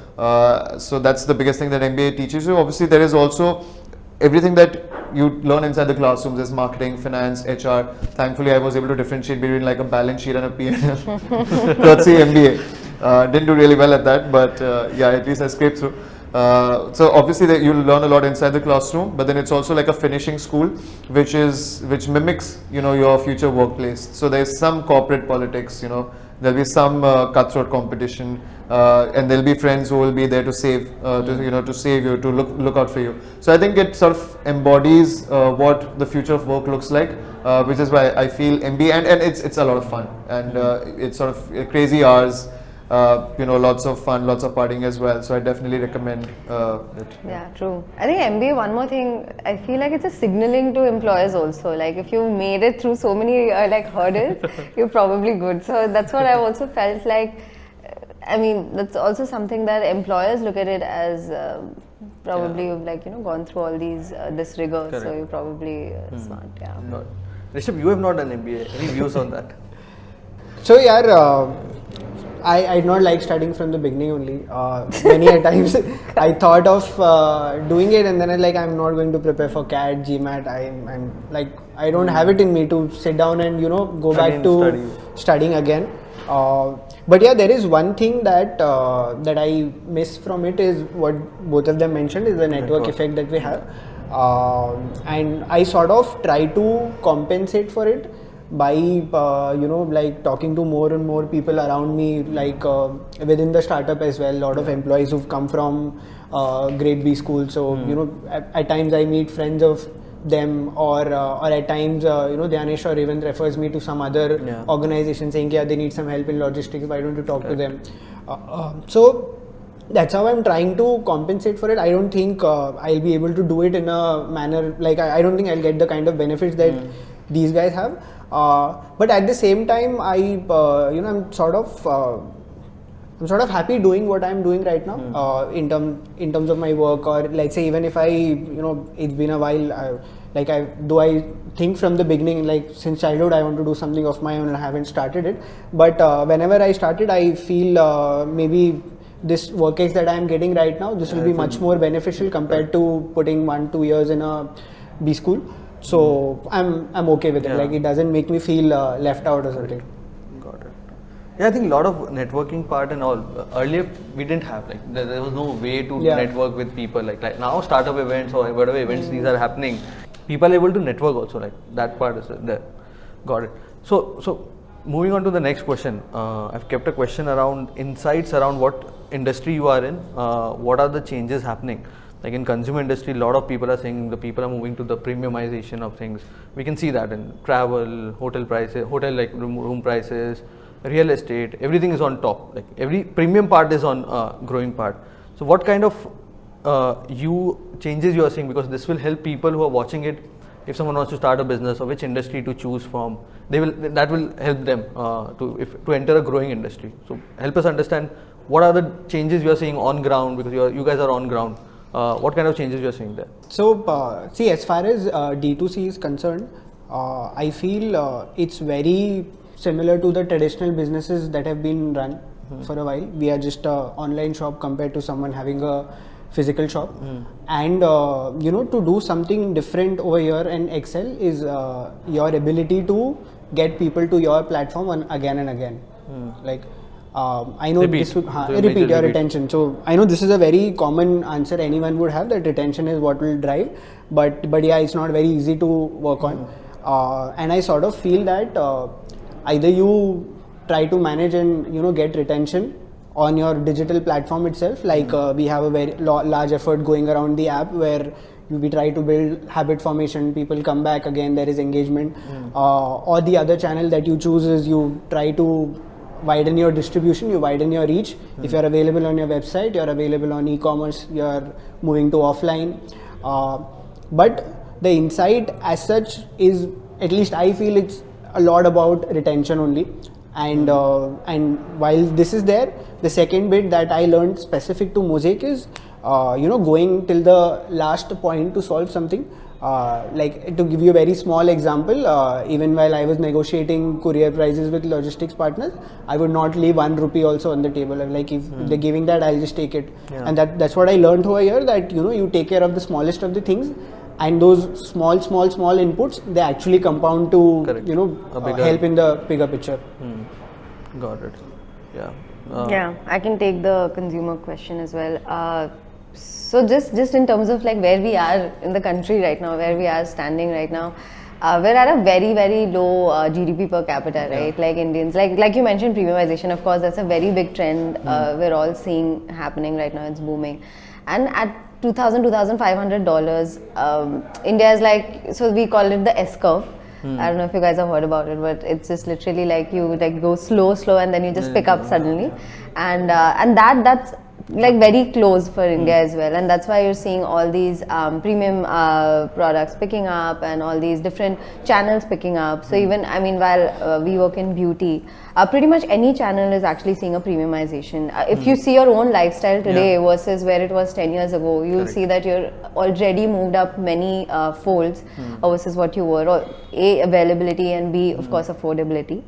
So that's the biggest thing that MBA teaches you. Obviously, there is also everything that you learn inside the classrooms. There's marketing, finance, HR. Thankfully, I was able to differentiate between like a balance sheet and a P&L. That's the MBA. Didn't do really well at that, but at least I scraped through. So obviously you'll learn a lot inside the classroom, but then it's also like a finishing school, which mimics your future workplace. So there's some corporate politics, there'll be some cutthroat competition, and there'll be friends who will be there to save, to save you, to look out for you. So I think it sort of embodies what the future of work looks like, which is why I feel MBA, and it's a lot of fun, and it's sort of crazy hours. Lots of fun, lots of partying as well. So I definitely recommend it. Yeah, true. I think MBA, one more thing, I feel like it's a signaling to employers also. Like if you made it through so many hurdles, you're probably good. So that's what I've also felt like. I mean, that's also something that employers look at it as probably you've gone through all this rigor. Correct. So you're probably smart. Yeah. Rishabh, you have not done MBA. Any views on that? So I did not like studying from the beginning only. Many a times I thought of doing it, and then I'm not going to prepare for CAT, GMAT. I'm like, I don't have it in me to sit down and go back to studying again. But yeah, there is one thing that I miss from it is what both of them mentioned is the network effect that we have, and I sort of try to compensate for it by talking to more and more people around me, within the startup as well. A lot of employees who've come from grade B school. So at times I meet friends of them, or at times Dhyanesh or even refers me to some other organization saying they need some help in logistics, why don't you talk to them. So that's how I'm trying to compensate for it. I don't think I'll be able to do it in a manner I don't think I'll get the kind of benefits that these guys have. But at the same time, I'm sort of happy doing what I'm doing right now, in terms of my work, or let's say even if it's been a while, I think from the beginning, since childhood, I want to do something of my own and I haven't started it. But whenever I started, I feel maybe this work ex that I'm getting right now, this will be much more beneficial compared to putting 1-2 years in a B school. So I'm okay with it. It doesn't make me feel left out or something. Got it. Yeah, I think a lot of networking part and all. Earlier, we didn't have there was no way to network with people. Like now, startup events or whatever events these are happening, people are able to network also. Like that part is there. Got it. So moving on to the next question. I've kept a question around insights around what industry you are in. What are the changes happening? Like in consumer industry, a lot of people are saying the people are moving to the premiumization of things. We can see that in travel, hotel prices, room prices, real estate, everything is on top. Like every premium part is on growing part. So what kind of changes you are seeing, because this will help people who are watching it. If someone wants to start a business or which industry to choose from, that will help them to enter a growing industry. So help us understand what are the changes you are seeing on ground, because you guys are on ground. What kind of changes you are seeing there? So see, as far as D2C is concerned, I feel it's very similar to the traditional businesses that have been run for a while. We are just an online shop compared to someone having a physical shop, and to do something different over here and excel is your ability to get people to your platform again and again. I know repeat. This would repeat your retention. So I know this is a very common answer anyone would have, that retention is what will drive, but yeah, it's not very easy to work on. And I sort of feel that either you try to manage and get retention on your digital platform itself, we have a very large effort going around the app where we try to build habit formation, people come back again, there is engagement, or the other channel that you choose is you try to widen your distribution, you widen your reach. If you're available on your website, you're available on e-commerce, you're moving to offline. But the insight as such is, at least I feel, it's a lot about retention only. And while this is there, the second bit that I learned specific to Mosaic is going till the last point to solve something. To give you a very small example, even while I was negotiating courier prices with logistics partners, I would not leave 1 rupee also on the table. If they're giving that, I'll just take it. And that's what I learned over here, that you take care of the smallest of the things, and those small inputs, they actually compound to help in the bigger picture. Got it. Yeah. Yeah, I can take the consumer question as well. So just in terms of where we are in the country right now, where we are standing right now, we're at a very, very low GDP per capita, right? Like Indians, like you mentioned, premiumization, of course, that's a very big trend we're all seeing happening right now. It's booming. And at $2,000-$2,500, India is so we call it the S curve. I don't know if you guys have heard about it, but it's just literally you go slow, and then you just pick up suddenly, and that's very close for India as well, and that's why you're seeing all these premium products picking up and all these different channels picking up. So even while we work in beauty, pretty much any channel is actually seeing a premiumization. If you see your own lifestyle today versus where it was 10 years ago, you'll see that you're already moved up many folds versus what you were. Or A, availability, and B, of course, affordability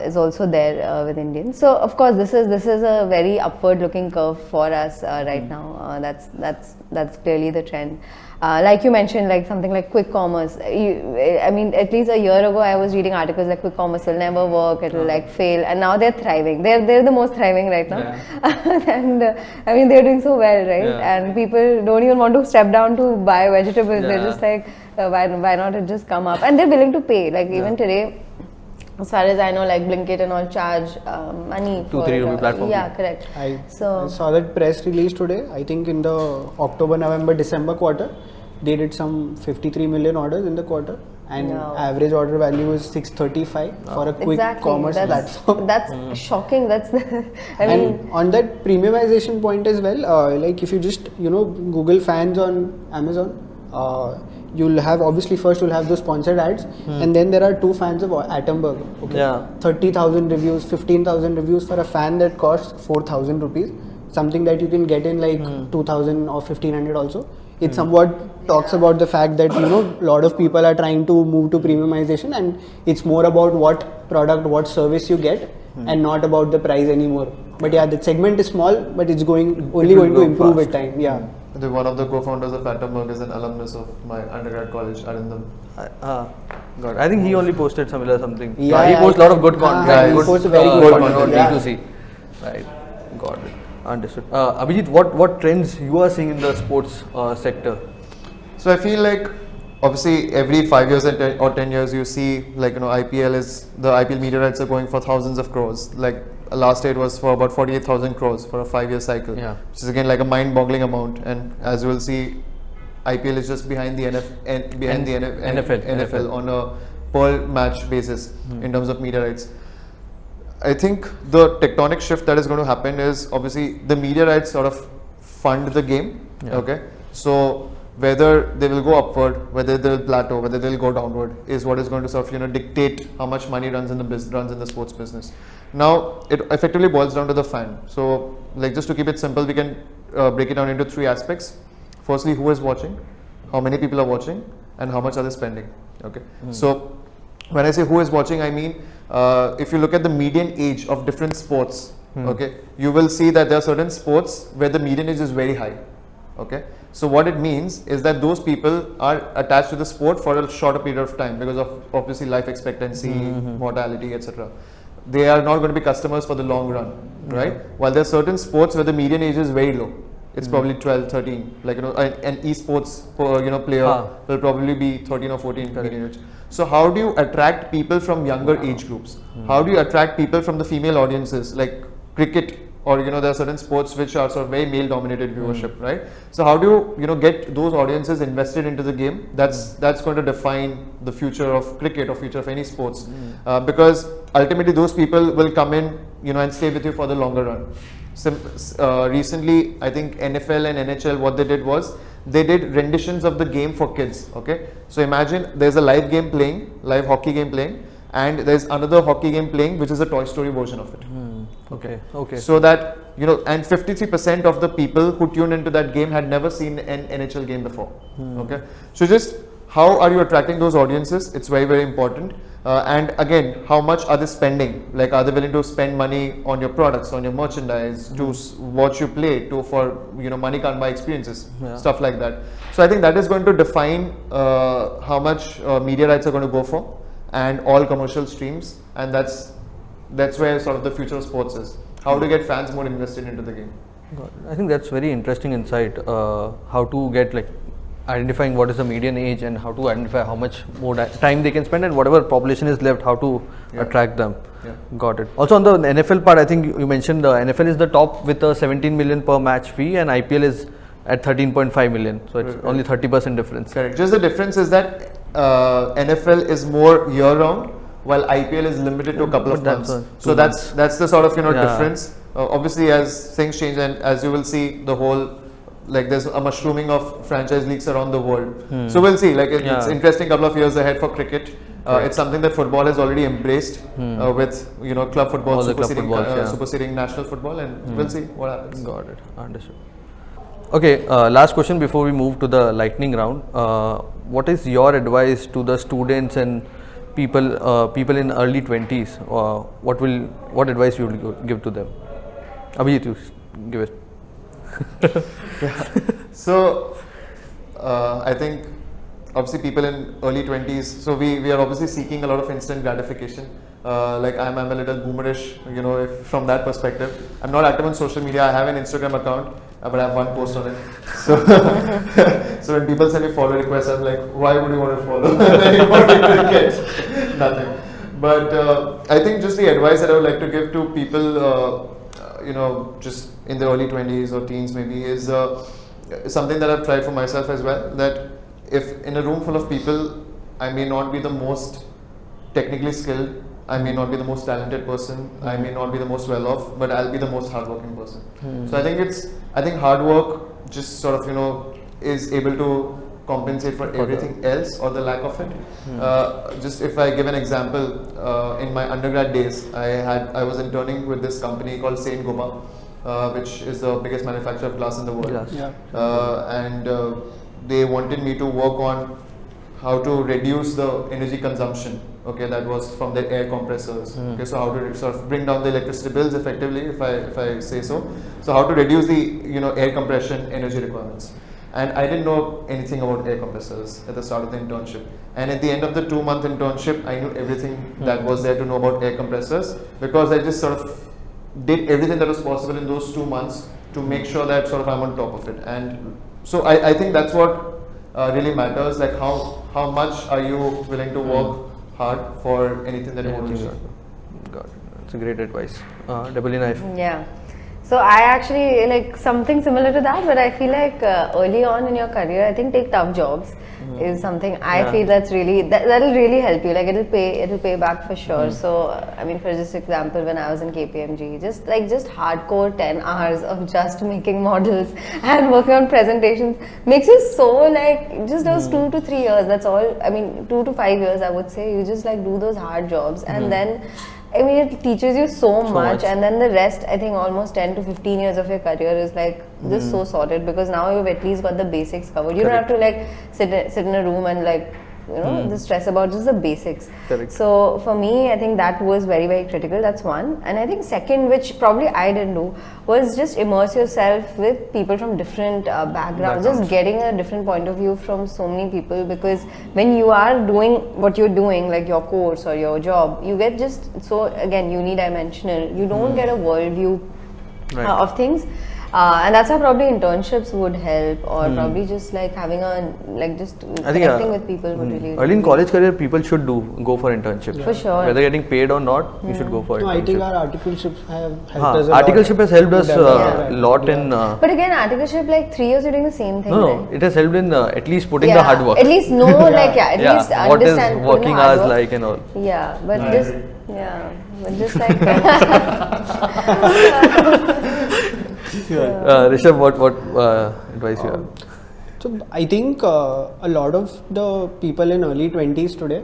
is also there with Indians. So of course this is a very upward looking curve for us right now. That's clearly the trend. Like you mentioned, something like quick commerce. At least a year ago I was reading articles like quick commerce will never work, it will fail, and now they're thriving. They're the most thriving right now. And they're doing so well, right? And people don't even want to step down to buy vegetables. They're just why not it just come up, and they're willing to pay. Even today, as far as I know, Blinkit and all charge money for 2-3 rupee platform. Yeah, correct. I saw that press release today. I think in the October, November, December quarter, they did some 53 million orders in the quarter, and average order value is 635 for a quick commerce platform. That's shocking. That's and on that premiumization point as well, if you just Google fans on Amazon, you'll have first you'll have those sponsored ads, and then there are 2 fans of Attenborough. 30,000 reviews, 15,000 reviews for a fan that costs 4,000 rupees, something that you can get in 2,000 or 1,500 also. It somewhat talks about the fact that a lot of people are trying to move to premiumization, and it's more about what product, what service you get, and not about the price anymore. But yeah, the segment is small, but it's only going to improve with time. Yeah. One of the co-founders of Attenborough is an alumnus of my undergrad college, Arindam. Got it. I think he only posted similar something. Yeah, he yeah, posts a lot of good content. he good, posts very good content on content, D2C. Right. Got it. Understood. Abhijeet, what trends you are seeing in the sports sector? So I feel like obviously every 5 years or 10 years you see like the IPL media rights are going for thousands of crores. Like last year it was for about 48,000 crores for a 5-year cycle, Yeah. which is again like a mind-boggling amount. And as you will see, IPL is just behind the NFL on a per match basis in terms of media rights. I think the tectonic shift that is going to happen is obviously the media rights sort of fund the game. Yeah. Okay, so whether they will go upward, whether they will plateau, whether they will go downward is what is going to sort of dictate how much money runs in the sports business. Now it effectively boils down to the fan. So like just to keep it simple, we can break it down into 3 aspects. Firstly, who is watching, how many people are watching, and how much are they spending. Okay, so when I say who is watching, I mean if you look at the median age of different sports, okay, you will see that there are certain sports where the median age is very high. Okay, so what it means is that those people are attached to the sport for a shorter period of time because of obviously life expectancy, mortality, etc. They are not going to be customers for the long run, right? While there are certain sports where the median age is very low. It's probably 12, 13. Like an esports player will probably be 13 or 14 median age. So how do you attract people from younger age groups? How do you attract people from the female audiences like cricket? Or there are certain sports which are sort of very male-dominated viewership, right? So how do you get those audiences invested into the game? That's going to define the future of cricket or future of any sports, because ultimately those people will come in, and stay with you for the longer run. Recently, I think NFL and NHL, what they did was they did renditions of the game for kids. Okay, so imagine there's a live hockey game playing, and there's another hockey game playing, which is a Toy Story version of it. Okay. So that, and 53% of the people who tuned into that game had never seen an NHL game before. Okay. So just how are you attracting those audiences? It's very, very important. And again, how much are they spending? Like, are they willing to spend money on your products, on your merchandise, to watch you play, for money can't buy experiences, stuff like that. So I think that is going to define how much media rights are going to go for, and all commercial streams, and that's where sort of the future of sports is. How to get fans more invested into the game. I think that's very interesting insight. How to get identifying what is the median age and how to identify how much more time they can spend, and whatever population is left, how to attract them. Got it. Also on the NFL part, I think you mentioned the NFL is the top with a 17 million per match fee, and IPL is at 13.5 million. So it's only 30% difference. Correct. Just the difference is that NFL is more year-round, while IPL is limited to a couple of months. So that's the sort of difference. Obviously, as things change, and as you will see, the whole there's a mushrooming of franchise leagues around the world. So we'll see. It's interesting couple of years ahead for cricket. It's something that football has already embraced with club football superseding national football, and we'll see what happens. Got it. Understood. Okay, last question before we move to the lightning round. What is your advice to the students and people in early 20s? What advice you will give to them? Abhijeet, you give it. So I think obviously people in early 20s, so we are obviously seeking a lot of instant gratification. I'm a little boomerish, from that perspective. I'm not active on social media. I have an Instagram account, but I have one post on it. So, so when people send me follow requests, I'm like, why would you want to follow? What did you get? Nothing. But I think just the advice that I would like to give to people, just in the early 20s or teens maybe, is something that I've tried for myself as well. That if in a room full of people, I may not be the most technically skilled, I may not be the most talented person, I may not be the most well off, but I'll be the most hardworking person. So I think hard work just sort of is able to compensate for everything else or the lack of it. Just if I give an example, in my undergrad days, I was interning with this company called Saint Gobain, which is the biggest manufacturer of glass in the world. And they wanted me to work on how to reduce the energy consumption, that was from their air compressors. So how to sort of bring down the electricity bills effectively, if I say so. So how to reduce the air compression energy requirements. and I didn't know anything about air compressors at the start of the internship. And at the end of the 2-month internship, I knew everything that was there to know about air compressors, because I just sort of did everything that was possible in those 2 months to make sure that sort of I'm on top of it. And so I think that's what really matters, like how much are you willing to work hard for anything that you want to achieve. Got it. That's a great advice. Debolina, Yeah. So I actually like something similar to that, but I feel like early on in your career, I think take tough jobs is something I feel that's really that'll really help you. Like it'll pay back for sure. So I mean, for just example, when I was in KPMG, just hardcore 10 hours of just making models and working on presentations makes you so like just those 2 to 3 years. That's all. I mean, 2 to 5 years, I would say. You just like do those hard jobs and then. I mean, it teaches you so much, and then the rest, I think almost 10 to 15 years of your career is like just so sorted, because now you've at least got the basics covered. You don't have to like sit in a room and like, you know, just stress about just the basics. Correct. So for me, I think that was very, very critical. That's one. And I think second, which probably I didn't do, was just immerse yourself with people from different backgrounds, just getting a different point of view from so many people, because when you are doing what you're doing, like your course or your job, you get just so, again, unidimensional. You don't get a worldview of things. And that's how probably internships would help, or probably just like having a like just connecting with people would really. Early in college career, people should go for internships. For sure. Whether getting paid or not, you should go for No, internship. I think our articleships have helped us a lot. Articleship has helped us a lot in. But again, articleship, like 3 years you're doing the same thing. No, right? it has helped in at least putting the hard work. At least know, like, at least what is understand working hard hours work. like and all. Yeah, but just, but just like. Rishabh, what advice you have? So I think a lot of the people in early 20s today,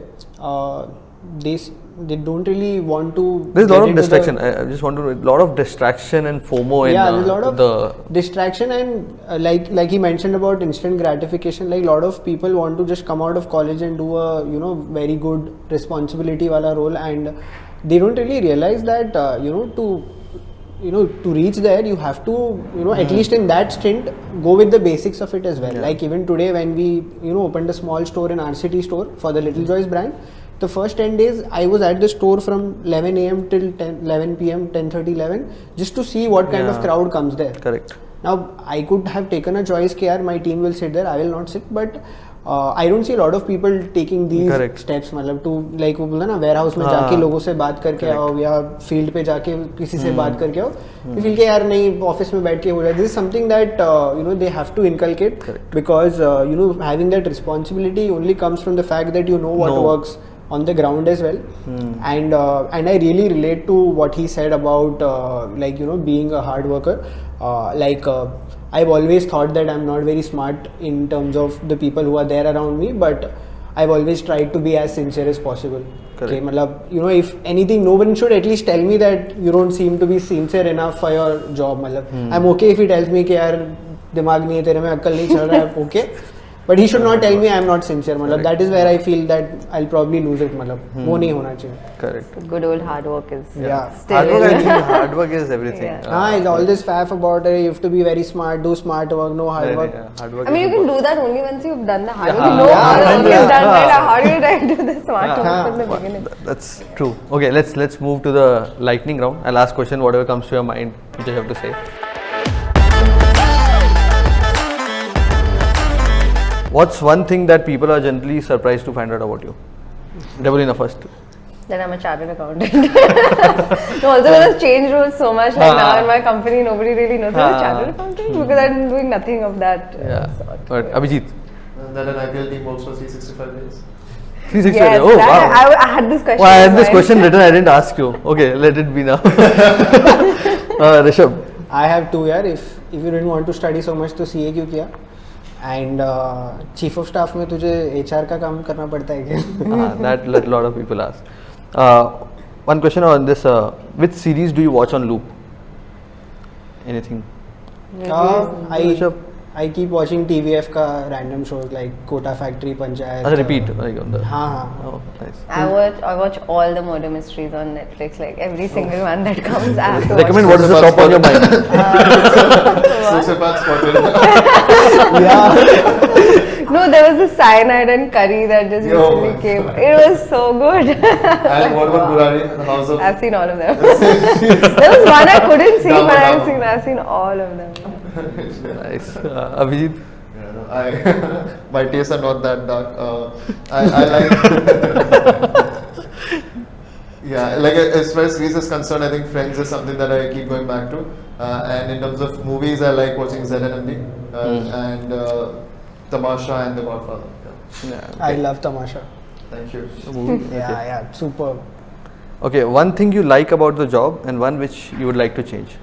they don't really want to. There's a lot of distraction. I just want to know, a lot of distraction and FOMO in there's a lot of the distraction, and like he mentioned about instant gratification. Like a lot of people want to just come out of college and do a very good responsibility wala role, and they don't really realize that to reach there, you have to, at least in that stint, go with the basics of it as well. Like even today, when we, opened a small store in RCT store for the Little Joy's brand, the first 10 days, I was at the store from 11 a.m. till 11 p.m., 10:30, 11, just to see what kind of crowd comes there. Correct. Now, I could have taken a choice कि यार my team will sit there, I will not sit, but I don't see a lot of people taking these steps, मतलब to like वो बोला ना warehouse में जाके लोगों से बात करके आओ या field पे जाके किसी से बात करके आओ, you feel कि यार नहीं office में बैठ के हो रहा है. This is something that they have to inculcate, because having that responsibility only comes from the fact that you know what works on the ground as well. And I really relate to what he said about being a hard worker. I've always thought that I'm not very smart in terms of the people who are there around me, but I've always tried to be as sincere as possible. Okay, if anything, no one should at least tell me that you don't seem to be sincere enough for your job. I'm okay if he tells me कि यार दिमाग नहीं है तेरे में, अक्ल नहीं चल रहा है, okay. But he should not tell me I am not sincere. That is where I feel that I'll probably lose it. वो नहीं होना चाहिए. Correct. Good old hard work is still. Hard work, I think hard work is everything. It's all this faff about you have to be very smart, do smart work, no hard work. Hard work. I mean, you can do that only once you've done the hard work. You know hard work is done, right? How do you try to do the smart work in the beginning? That's true. Okay, let's move to the lightning round. I'll ask question whatever comes to your mind, which I have to say. What's one thing that people are generally surprised to find out about you? Debolina first. That I'm a chartered accountant. No, also because change rules so much. Like now in my company, nobody really knows I'm a chartered accountant because I'm doing nothing of that sort. But Abhijeet. That an IPL team works for 365 days. 365 yes, days. Oh wow. I had this question. Well, I had this question written. I didn't ask you. Okay, let it be now. Rishabh. I have two यार. If you didn't want to study so much, तो CA क्यों किया? And chief of staff में तुझे HR का काम करना पड़ता है क्या? That a lot of people ask. One question on this: which series do you watch on loop? Anything? I keep watching TVF ka random shows like Kota Factory, Panchayat. As a repeat, like on the. हाँ. Oh, nice. I watch all the murder mysteries on Netflix, like every single one that comes. I have to Recommend watch. what is the top on your mind? Sociopath spotted. No, there was this cyanide and curry that just recently came. It was so good. And what about Burari, the house of... I've seen all of them. There was one I couldn't see, Dama, but Dama. I've seen all of them. Nice. Abhijeet? Yeah, no, my tastes are not that dark. I like... Yeah, like as far as series is concerned, I think Friends is something that I keep going back to. And in terms of movies, I like watching ZNMD and Tamasha and The Godfather. Yeah, I love Tamasha. Thank you. Yeah, superb. Okay, one thing you like about the job and one which you would like to change.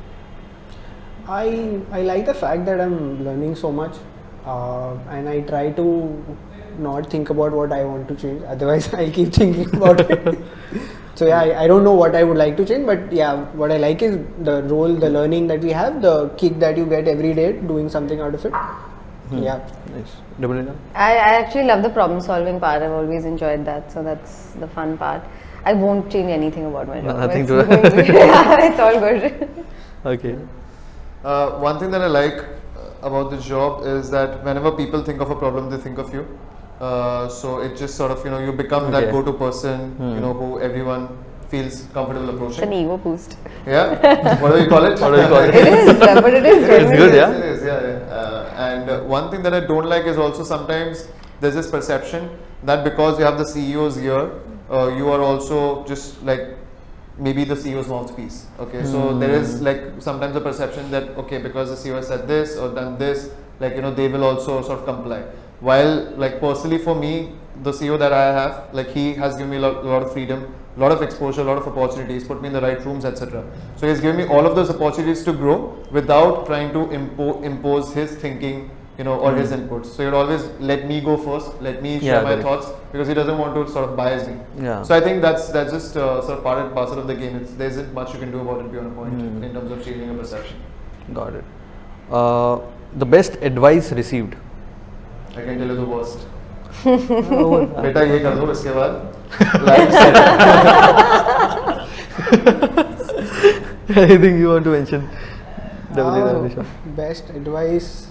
I like the fact that I'm learning so much, and I try to not think about what I want to change. Otherwise, I'll keep thinking about it. So yeah, I don't know what I would like to change, but yeah, what I like is the role, the learning that we have, the kick that you get every day doing something out of it. Yeah. Nice. Debolina? I actually love the problem solving part. I've always enjoyed that, so that's the fun part. I won't change anything about my job. Nothing it's to- yeah, it's all good. Okay. One thing that I like about the job is that whenever people think of a problem, they think of you. So it just sort of, you become that Okay. go-to person, who everyone feels comfortable It's an approaching. ego boost. Yeah? What do you call it? What do you call it? It is, but it is It's genuine. good, yeah? It is, yeah. And one thing that I don't like is also sometimes there's this perception that because you have the CEO's ear, you are also just like maybe the CEO's mouthpiece. Okay, so there is like sometimes a perception that okay, because the CEO has said this or done this, like they will also sort of comply. While like personally for me, the CEO that I have, like he has given me a lot of freedom, a lot of exposure, a lot of opportunities, put me in the right rooms, etc. So he's given me all of those opportunities to grow without trying to impose his thinking, or his inputs. So he'd always let me go first, let me share Yeah, my correct. thoughts because he doesn't want to sort of bias me. Yeah. So I think that's just sort of part and parcel of the game. There isn't much you can do about it beyond a point in terms of changing a perception. Got it. The best advice received. I can tell you the worst. बेटा ये कर दो इसके बाद life set. Anything you want to mention? Debolina, Rishab? Best advice.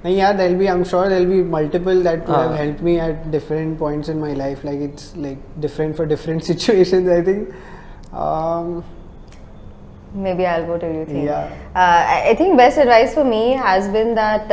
Yeah, I'm sure there'll be multiple that would have helped me at different points in my life. Like it's like different for different situations, I think. Maybe I'll go till you think. Yeah. I think best advice for me has been that,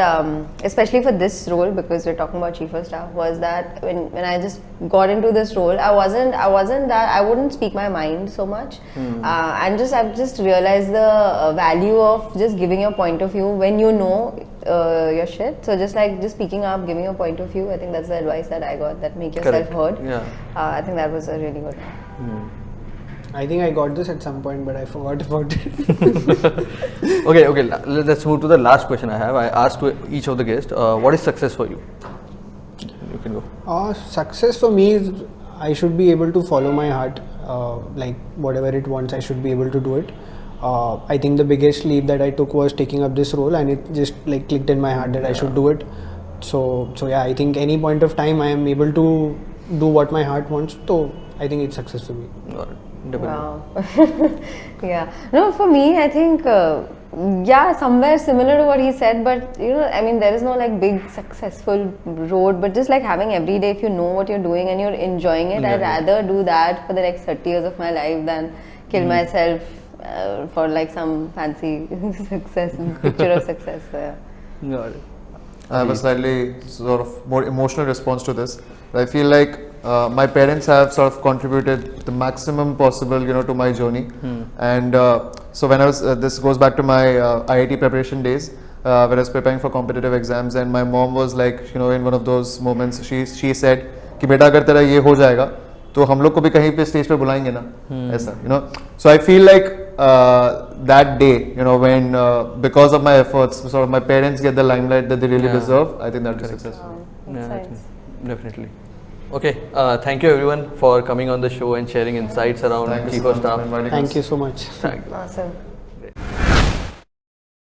especially for this role, because we're talking about chief of staff, was that when I just got into this role, I wouldn't speak my mind so much, and I've just realized the value of just giving your point of view when you know your shit. So just speaking up, giving your point of view. I think that's the advice that I got. That make yourself Correct. heard. Yeah. I think that was a really good one. I think I got this at some point, but I forgot about it. Okay, let's move to the last question I have. I asked to each of the guests, what is success for you? You can go. Success for me is I should be able to follow my heart. Like whatever it wants, I should be able to do it. I think the biggest leap that I took was taking up this role, and it just like clicked in my heart that I should do it. So yeah, I think any point of time I am able to do what my heart wants. So I think it's success for me. Got it. Wow. Yeah. No, for me, I think, somewhere similar to what he said, but there is no like big successful road, but just like having every day, if you know what you're doing and you're enjoying it, I'd rather do that for the next 30 years of my life than kill myself for like some fancy picture of success. So, yeah. Got it. I have a slightly sort of more emotional response to this. I feel like my parents have sort of contributed the maximum possible, to my journey. And so when I was, this goes back to my IIT preparation days, when I was preparing for competitive exams, and my mom was like, in one of those moments, she said, कि बेटा अगर तेरा ये हो जाएगा, तो हम लोग को भी कहीं पे स्टेज पे बुलाएंगे ना, ऐसा, So I feel like that day, when because of my efforts, sort of my parents get the limelight that they really deserve, I think that is successful. Makes sense. Definitely. Okay, thank you everyone for coming on the show and sharing insights around Thank you chief so of much for staff. inviting us. Thank you so much. Thank you. Awesome.